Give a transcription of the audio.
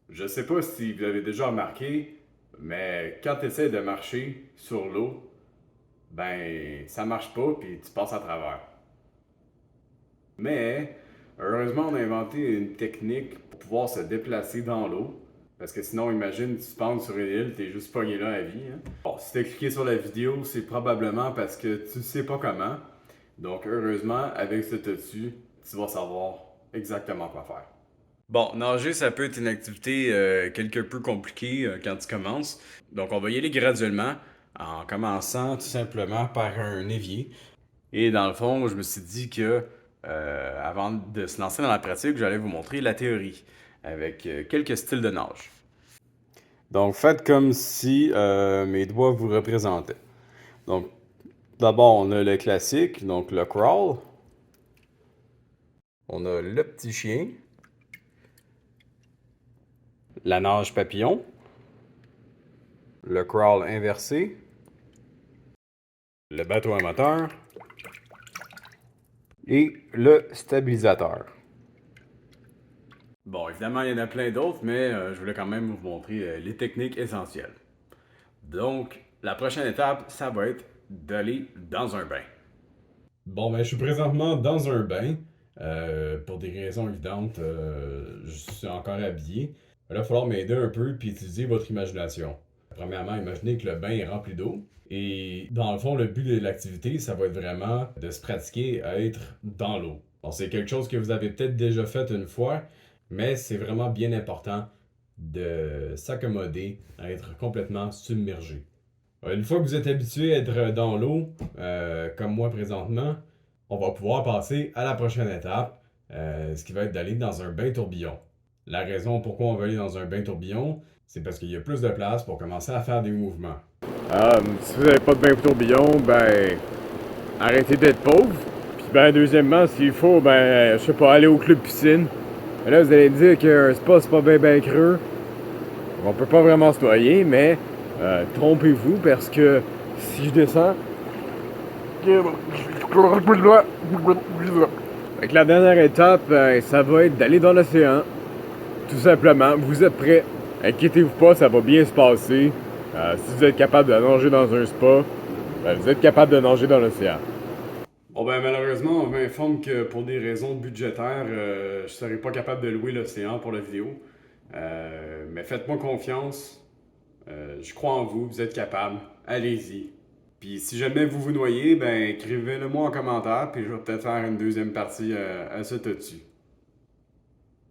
Je sais pas si vous avez déjà remarqué, mais quand tu essaies de marcher sur l'eau, ben ça marche pas puis tu passes à travers. Mais heureusement, on a inventé une technique pour pouvoir se déplacer dans l'eau. Parce que sinon, imagine, tu te pendes sur une île, t'es juste pogné là à vie. Hein. Bon, si c'est expliqué sur la vidéo, c'est probablement parce que tu sais pas comment. Donc, heureusement, avec ce dessus, tu vas savoir exactement quoi faire. Bon, nager, ça peut être une activité quelque peu compliquée quand tu commences. Donc, on va y aller graduellement en commençant tout simplement par un évier. Et dans le fond, je me suis dit que avant de se lancer dans la pratique, j'allais vous montrer la théorie avec quelques styles de nage. Donc, faites comme si mes doigts vous représentaient. Donc, d'abord, on a le classique, donc le crawl. On a le petit chien, la nage papillon, le crawl inversé, le bateau à moteur et le stabilisateur. Bon, évidemment, il y en a plein d'autres, mais je voulais quand même vous montrer les techniques essentielles. Donc, la prochaine étape, ça va être d'aller dans un bain. Bon, ben, je suis présentement dans un bain. Pour des raisons évidentes, je suis encore habillé. Là, il va falloir m'aider un peu puis utiliser votre imagination. Premièrement, imaginez que le bain est rempli d'eau. Et dans le fond, le but de l'activité, ça va être vraiment de se pratiquer à être dans l'eau. Bon, c'est quelque chose que vous avez peut-être déjà fait une fois, mais c'est vraiment bien important de s'accommoder à être complètement submergé. Une fois que vous êtes habitué à être dans l'eau, comme moi présentement, on va pouvoir passer à la prochaine étape, ce qui va être d'aller dans un bain tourbillon. La raison pourquoi on va aller dans un bain tourbillon, c'est parce qu'il y a plus de place pour commencer à faire des mouvements. Si vous n'avez pas de bain tourbillon, ben arrêtez d'être pauvre. Puis ben deuxièmement, s'il faut, ben je sais pas, aller au club piscine. Mais là, vous allez me dire qu'un spa c'est pas bien creux. On peut pas vraiment se noyer, mais trompez-vous parce que si je descends. Fait que la dernière étape, ça va être d'aller dans l'océan. Tout simplement, vous êtes prêts. Inquiétez-vous pas, ça va bien se passer. Si vous êtes capable de nager dans un spa, ben, vous êtes capable de nager dans l'océan. Bon ben malheureusement, on m'informe que pour des raisons budgétaires, je serai pas capable de louer l'océan pour la vidéo. Mais faites-moi confiance. Je crois en vous, vous êtes capable. Allez-y. Puis si jamais vous vous noyez, ben écrivez-le moi en commentaire, puis je vais peut-être faire une deuxième partie à ce dessus.